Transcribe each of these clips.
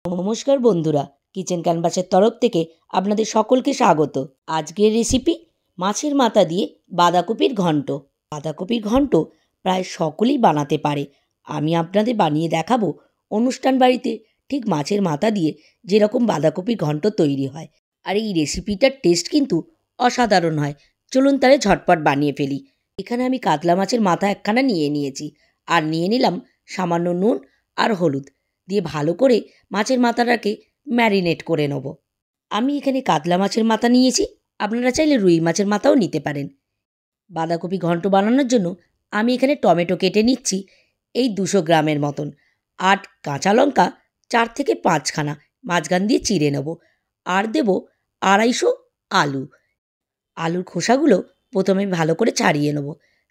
নমস্কার বন্ধুরা, কিচেন ক্যানভাসের তরফ থেকে আপনাদের সকলকে স্বাগত। আজকের রেসিপি মাছের মাথা দিয়ে বাঁধাকপির ঘন্ট। বাঁধাকপির ঘন্ট প্রায় সকলেই বানাতে পারে। আমি আপনাদের বানিয়ে দেখাবো অনুষ্ঠান বাড়িতে ঠিক মাছের মাথা দিয়ে যেরকম বাঁধাকপির ঘন্ট তৈরি হয়। আর এই রেসিপিটার টেস্ট কিন্তু অসাধারণ হয়। চলুন তাহলে ঝটপট বানিয়ে ফেলি। এখানে আমি কাতলা মাছের মাথা একখানা নিয়ে নিয়েছি, আর নিয়ে নিলাম সামান্য নুন আর হলুদ দিয়ে ভালো করে মাছের মাথাটাকে ম্যারিনেট করে নেব। আমি এখানে কাতলা মাছের মাথা নিয়েছি, আপনারা চাইলে রুই মাছের মাথাও নিতে পারেন। বাঁধাকপি ঘন্ট বানানোর জন্য আমি এখানে টমেটো কেটে নিচ্ছি এই 200 গ্রামের মতন, আর কাঁচা লঙ্কা 4 থেকে 5খানা মাঝখান দিয়ে চিড়ে নেব, আর দেব 250 আলু। আলুর খোসাগুলো প্রথমে ভালো করে ছাড়িয়ে নেব,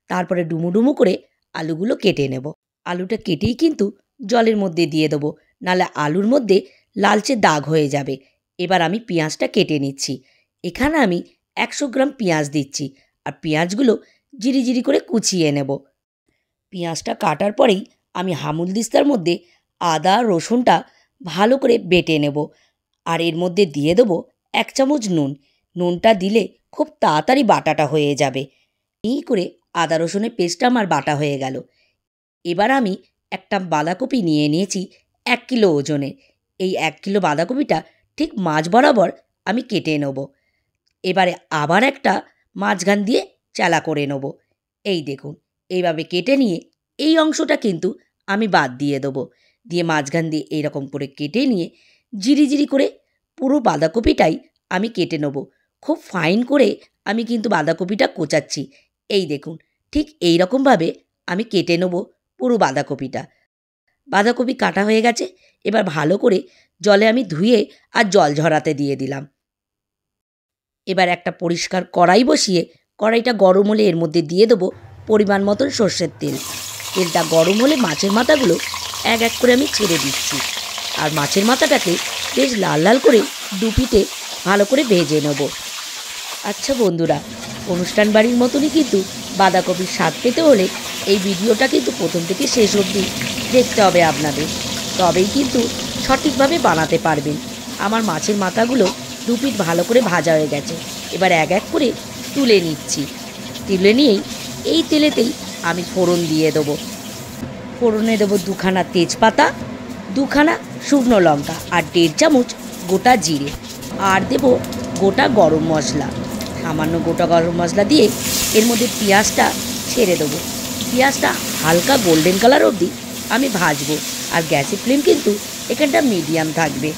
তারপরে ডুমো ডুমো করে আলুগুলো কেটে নেব। আলুটা কেটেই কিন্তু জলের মধ্যে দিয়ে দেবো, নাহলে আলুর মধ্যে লালচে দাগ হয়ে যাবে। এবার আমি পেঁয়াজটা কেটে নিচ্ছি। এখানে আমি 100 গ্রাম পেঁয়াজ দিচ্ছি, আর পেঁয়াজগুলো জিরি জিরি করে কুচিয়ে নেব। পেঁয়াজটা কাটার পরেই আমি হামুলদিস্তার মধ্যে আদা রসুনটা ভালো করে বেটে নেব, আর এর মধ্যে দিয়ে দেবো 1 চামচ নুন। নুনটা দিলে খুব তাড়াতাড়ি বাটাটা হয়ে যাবে। এই করে আদা রসুনের পেস্টটা আমার বাটা হয়ে গেল। এবার আমি একটা বাঁধাকপি নিয়ে নিয়েছি 1 কিলো ওজনের। এই 1 কিলো বাঁধাকপিটা ঠিক মাঝ বরাবর আমি কেটে নেব। এবারে আবার একটা মাঝখান দিয়ে চালা করে নেব। এই দেখুন, এইভাবে কেটে নিয়ে এই অংশটা কিন্তু আমি বাদ দিয়ে দেবো। দিয়ে মাঝখান দিয়ে এইরকম করে কেটে নিয়ে জিরি জিরি করে পুরো বাঁধাকপিটাই আমি কেটে নেব। খুব ফাইন করে আমি কিন্তু বাঁধাকপিটা কোচাচ্ছি। এই দেখুন, ঠিক এই রকমভাবে আমি কেটে নেব পুরো বাঁধাকপিটা। বাঁধাকপি কাটা হয়ে গেছে। এবার ভালো করে জলে আমি ধুয়ে আর জল ঝরাতে দিয়ে দিলাম। এবার একটা পরিষ্কার কড়াই বসিয়ে কড়াইটা গরম হলে এর মধ্যে দিয়ে দেবো পরিমাণ মতন সর্ষের তেল। তেলটা গরম হলে মাছের মাথাগুলো এক এক করে আমি ছেড়ে দিচ্ছি, আর মাছের মাথাটাকে বেশ লাল লাল করে দুপিঠে ভালো করে ভেজে নেব। আচ্ছা বন্ধুরা, অনুষ্ঠান বাড়ির মতনই কিন্তু বাঁধাকপির স্বাদ পেতে হলে এই ভিডিওটা কিন্তু প্রথম থেকে শেষ অবধি দেখতে হবে আপনাদের, তবেই কিন্তু সঠিকভাবে বানাতে পারবেন। আমার মাছের মাথাগুলো দুপিঠ ভালো করে ভাজা হয়ে গেছে। এবার এক এক করে তুলে নিচ্ছি। তুলে নিয়েই এই তেলেতেই আমি ফোড়ন দিয়ে দেবো। ফোড়নে দেবো 2খানা তেজপাতা, 2খানা শুকনো লঙ্কা, আর 1.5 চামচ গোটা জিরে, আর দেবো গোটা গরম মশলা। সামান্য গোটা গরম মশলা দিয়ে এর মধ্যে পেঁয়াজটা ছেড়ে দেবো। পেঁয়াজটা হালকা গোল্ডেন কালার অবধি আমি ভাজবো, আর গ্যাসের ফ্লেম কিন্তু এখানটা মিডিয়াম থাকবে।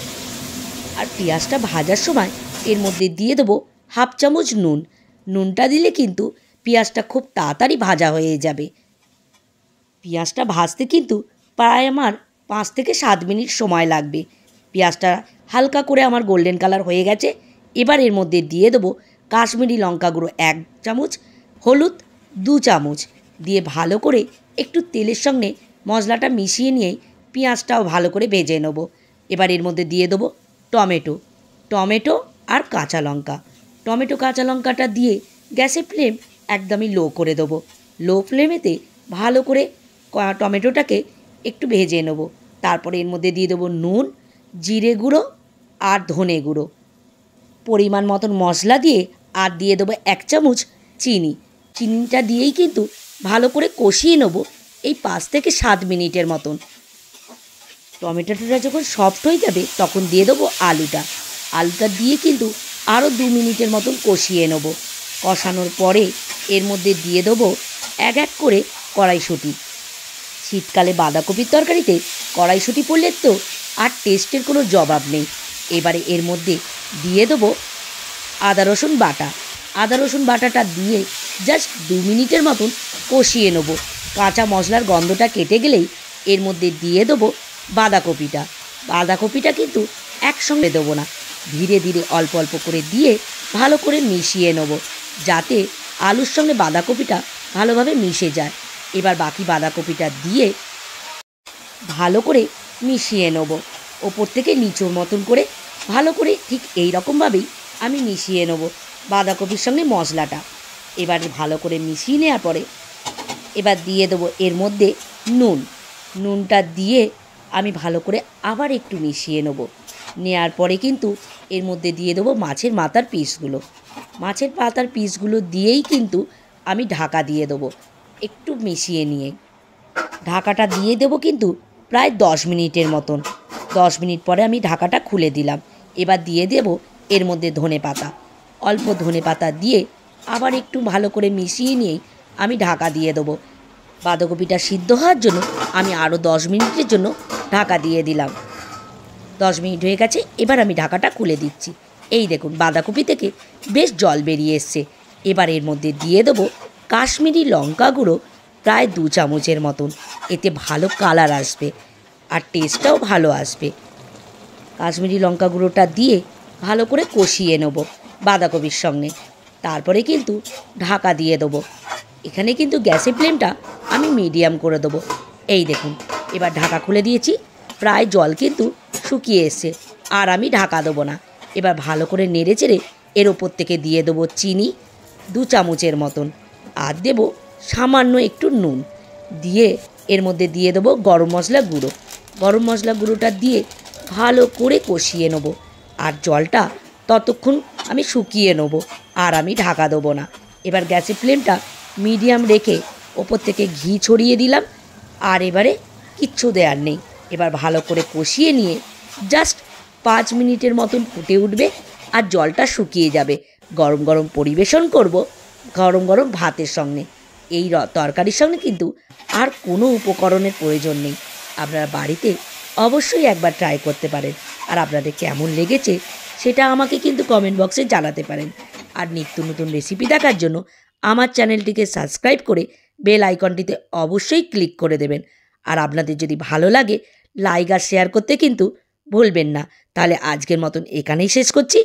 আর পেঁয়াজটা ভাজার সময় এর মধ্যে দিয়ে দেবো 1/2 চামচ নুন। নুনটা দিলে কিন্তু পেঁয়াজটা খুব তাড়াতাড়ি ভাজা হয়ে যাবে। পেঁয়াজটা ভাজতে কিন্তু প্রায় আমার 5 থেকে 7 মিনিট সময় লাগবে। পেঁয়াজটা হালকা করে আমার গোল্ডেন কালার হয়ে গেছে। এবার এর মধ্যে দিয়ে দেবো কাশ্মীরি লঙ্কা গুঁড়ো 1 চামচ, হলুদ 2 চামচ দিয়ে ভালো করে একটু তেলের সঙ্গে মশলাটা মিশিয়ে নিয়েই পেঁয়াজটাও ভালো করে ভেজে নেব। এবার এর মধ্যে দিয়ে দেবো টমেটো আর কাঁচা লঙ্কা। টমেটো কাঁচা লঙ্কাটা দিয়ে গ্যাসের ফ্লেম একদমই লো করে দেবো। লো ফ্লেমেতে ভালো করে টমেটোটাকে একটু ভেজে নেব। তারপরে এর মধ্যে দিয়ে দেবো নুন, জিরে গুঁড়ো আর ধনে গুঁড়ো, পরিমাণ মতন মশলা দিয়ে, আর দিয়ে দেবো 1 চামচ চিনি। চিনিটা দিয়েই কিন্তু ভালো করে কষিয়ে নেব এই 5 থেকে 7 মিনিটের মতন। টমেটোটা যখন সফট হয়ে যাবে তখন দিয়ে দেবো আলুটা দিয়ে কিন্তু আরও 2 মিনিটের মতন কষিয়ে নেব। কষানোর পরে এর মধ্যে দিয়ে দেবো এক এক করে কড়াইশুঁটি। শীতকালে বাঁধাকপির তরকারিতে কড়াইশুঁটি পড়লে তো আর টেস্টের কোনো জবাব নেই। এবারে এর মধ্যে দিয়ে দেবো আদা রসুন বাটাটা দিয়ে জাস্ট 2 মিনিটের মতন কষিয়ে নেব। কাঁচা মশলার গন্ধটা কেটে গেলেই এর মধ্যে দিয়ে দেবো বাঁধাকপিটা কিন্তু একসঙ্গে দেবো না, ধীরে ধীরে অল্প অল্প করে দিয়ে ভালো করে মিশিয়ে নেব, যাতে আলুর সঙ্গে বাঁধাকপিটা ভালোভাবে মিশে যায়। এবার বাকি বাঁধাকপিটা দিয়ে ভালো করে মিশিয়ে নেব, ওপর থেকে নিচুর মতন করে ভালো করে ঠিক এই রকমভাবেই আমি মিশিয়ে নেব বাঁধাকপির সঙ্গে মশলাটা। এবার ভালো করে মিশিয়ে নেওয়ার পরে এবার দিয়ে দেবো এর মধ্যে নুনটা দিয়ে আমি ভালো করে আবার একটু মিশিয়ে নেব। নেওয়ার পরে কিন্তু এর মধ্যে দিয়ে দেবো মাছের মাথার পিসগুলো। মাছের মাথার পিসগুলো দিয়েই কিন্তু আমি ঢাকা দিয়ে দেবো একটু মিশিয়ে নিয়ে। ঢাকাটা দিয়ে দেবো কিন্তু প্রায় 10 মিনিটের মতন। 10 মিনিট পরে আমি ঢাকাটা খুলে দিলাম। এবার দিয়ে দেব এর মধ্যে ধনেপাতা। অল্প ধনেপাতা দিয়ে আবার একটু ভালো করে মিশিয়ে নিয়েই আমি ঢাকা দিয়ে দেবো। বাঁধাকপিটা সিদ্ধ হওয়ার জন্য আমি আরও 10 মিনিটের জন্য ঢাকা দিয়ে দিলাম। 10 মিনিট হয়ে গেছে, এবার আমি ঢাকাটা খুলে দিচ্ছি। এই দেখুন বাঁধাকপি থেকে বেশ জল বেরিয়ে এসছে। এবার এর মধ্যে দিয়ে দেবো কাশ্মীরি লঙ্কা গুঁড়ো প্রায় 2 চামচের মতন। এতে ভালো কালার আসবে আর টেস্টটাও ভালো আসবে। কাশ্মীরি লঙ্কা গুঁড়োটা দিয়ে ভালো করে কষিয়ে নেব বাঁধাকপির সঙ্গে। তারপরে কিন্তু ঢাকা দিয়ে দেবো। এখানে কিন্তু গ্যাসের ফ্লেমটা আমি মিডিয়াম করে দেবো। এই দেখুন এবার ঢাকা খুলে দিয়েছি। প্রায় জল কিন্তু শুকিয়ে এসছে, আর আমি ঢাকা দেবো না। এবার ভালো করে নেড়ে চেড়ে এর ওপর থেকে দিয়ে দেবো চিনি 2 চামচের মতন, আর দেবো সামান্য একটু নুন। দিয়ে এর মধ্যে দিয়ে দেবো গরম মশলা গুঁড়ো। গরম মশলা গুঁড়োটা দিয়ে ভালো করে কষিয়ে নেব, আর জলটা ততক্ষণ আমি শুকিয়ে নেব, আর আমি ঢাকা দেবো না। এবার গ্যাসের ফ্লেমটা মিডিয়াম রেখে ওপর থেকে ঘি ছড়িয়ে দিলাম, আর এবারে কিচ্ছু দেওয়ার নেই। এবার ভালো করে কষিয়ে নিয়ে জাস্ট 5 মিনিটের মতন ফুটে উঠবে, আর জলটা শুকিয়ে যাবে। গরম গরম পরিবেশন করব গরম গরম ভাতের সঙ্গে। এই তরকারির সঙ্গে কিন্তু আর কোনো উপকরণের প্রয়োজন নেই। আপনারা বাড়িতে অবশ্যই একবার ট্রাই করতে পারেন, আর আপনাদের কেমন লেগেছে সেটা আমাকে কিন্তু কমেন্ট বক্সে জানাতে পারেন। আর নিত্য নতুন রেসিপি দেখার জন্য আমার চ্যানেলটিকে সাবস্ক্রাইব করে বেল আইকনটিতে অবশ্যই ক্লিক করে দেবেন। আর আপনাদের যদি ভালো লাগে লাইক আর শেয়ার করতে কিন্তু ভুলবেন না। তাহলে আজকের মতন এখানেই শেষ করছি।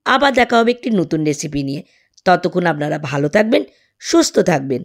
আবার দেখা হবে একটি নতুন রেসিপি নিয়ে। ততক্ষণ আপনারা ভালো থাকবেন, সুস্থ থাকবেন।